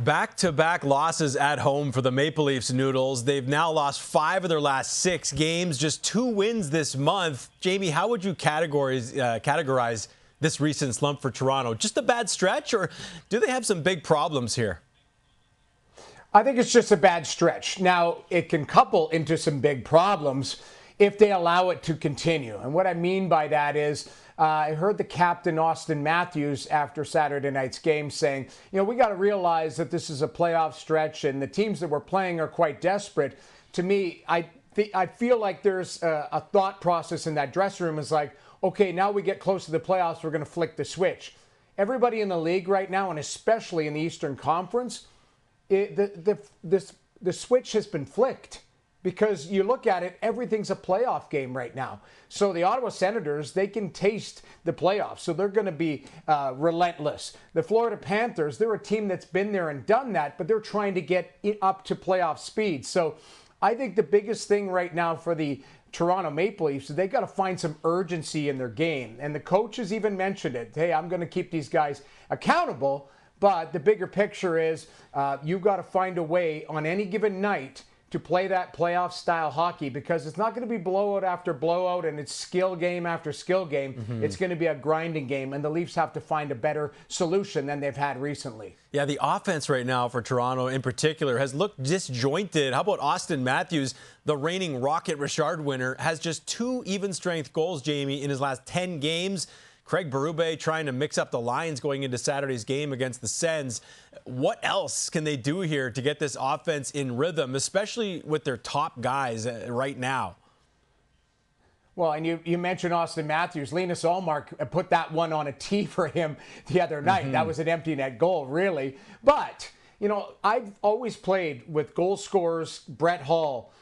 Back-to-back losses at home for the Maple Leafs Noodles. They've now lost 5 of their last 6 games, just 2 wins this month. Jamie, how would you categorize this recent slump for Toronto? Just a bad stretch, or do they have some big problems here? I think it's just a bad stretch. Now, it can couple into some big problems if they allow it to continue. And what I mean by that is, I heard the captain, Austin Matthews, after Saturday night's game saying, we got to realize that this is a playoff stretch and the teams that we're playing are quite desperate. To me, I feel like there's a thought process in that dressing room is like, okay, now we get close to the playoffs, we're going to flick the switch. Everybody in the league right now, and especially in the Eastern Conference, the switch has been flicked. Because you look at it, everything's a playoff game right now. So the Ottawa Senators, they can taste the playoffs. So they're going to be relentless. The Florida Panthers, they're a team that's been there and done that, but they're trying to get up to playoff speed. So I think the biggest thing right now for the Toronto Maple Leafs is they got to find some urgency in their game. And the coaches even mentioned it. Hey, I'm going to keep these guys accountable. But the bigger picture is you've got to find a way on any given night to play that playoff-style hockey, because it's not going to be blowout after blowout and it's skill game after skill game. Mm-hmm. It's going to be a grinding game, and the Leafs have to find a better solution than they've had recently. Yeah, the offense right now for Toronto in particular has looked disjointed. How about Austin Matthews, the reigning Rocket Richard winner, has just 2 even-strength goals, Jamie, in his last 10 games. Craig Berube trying to mix up the lines going into Saturday's game against the Sens. What else can they do here to get this offense in rhythm, especially with their top guys right now? Well, and you mentioned Austin Matthews. Linus Ullmark put that one on a tee for him the other night. Mm-hmm. That was an empty net goal, really. But, I've always played with goal scorers, Brett Hull,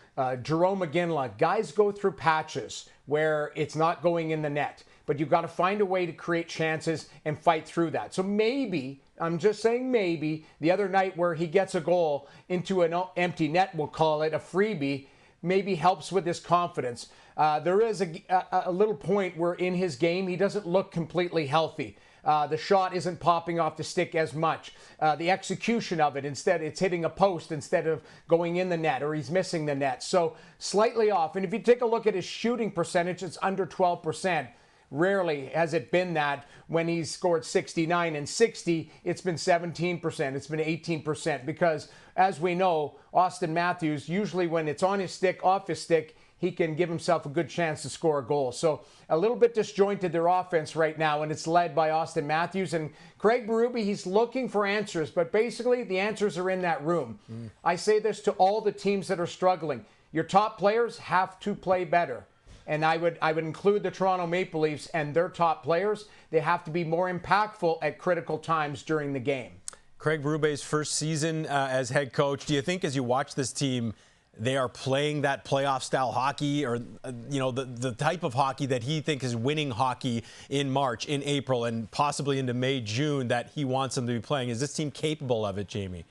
Jerome McGinley. Guys go through patches where it's not going in the net. But you've got to find a way to create chances and fight through that. So maybe, I'm just saying maybe, the other night where he gets a goal into an empty net, we'll call it a freebie, maybe helps with his confidence. There is a little point where in his game he doesn't look completely healthy. The shot isn't popping off the stick as much. The execution of it, instead it's hitting a post instead of going in the net, or he's missing the net. So slightly off. And if you take a look at his shooting percentage, it's under 12%. Rarely has it been that. When he's scored 69 and 60, it's been 17%, it's been 18%, because as we know, Austin Matthews, usually when it's on his stick, off his stick, he can give himself a good chance to score a goal. So a little bit disjointed their offense right now, and it's led by Austin Matthews. And Craig Berube, he's looking for answers, but basically the answers are in that room. I say this to all the teams that are struggling. Your top players have to play better. And I would include the Toronto Maple Leafs and their top players. They have to be more impactful at critical times during the game. Craig Berube's first season as head coach, do you think as you watch this team, they are playing that playoff-style hockey, or the type of hockey that he thinks is winning hockey in March, in April, and possibly into May, June, that he wants them to be playing? Is this team capable of it, Jamie?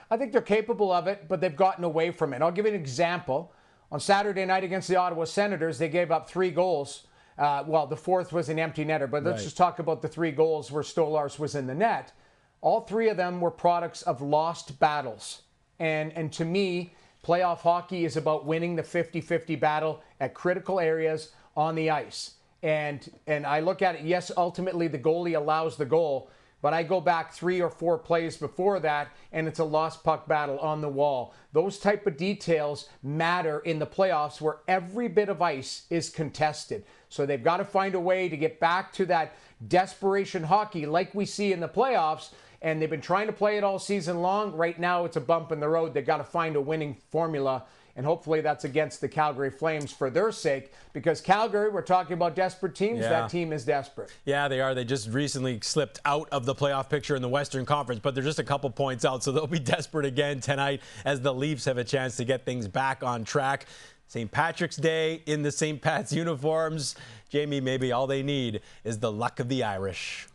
I think they're capable of it, but they've gotten away from it. I'll give you an example. On Saturday night against the Ottawa Senators, they gave up 3 goals. The fourth was an empty netter, but let's just talk about the 3 goals where Stolarz was in the net. All 3 of them were products of lost battles. And to me, playoff hockey is about winning the 50-50 battle at critical areas on the ice. And I look at it, yes, ultimately the goalie allows the goal, but I go back 3 or 4 plays before that, and it's a lost puck battle on the wall. Those type of details matter in the playoffs, where every bit of ice is contested. So they've got to find a way to get back to that desperation hockey like we see in the playoffs, and they've been trying to play it all season long. Right now, it's a bump in the road. They've got to find a winning formula, and hopefully that's against the Calgary Flames for their sake, because Calgary, we're talking about desperate teams. Yeah. That team is desperate. Yeah, they are. They just recently slipped out of the playoff picture in the Western Conference, but they're just a couple points out, so they'll be desperate again tonight as the Leafs have a chance to get things back on track. St. Patrick's Day in the St. Pat's uniforms. Jamie, maybe all they need is the luck of the Irish.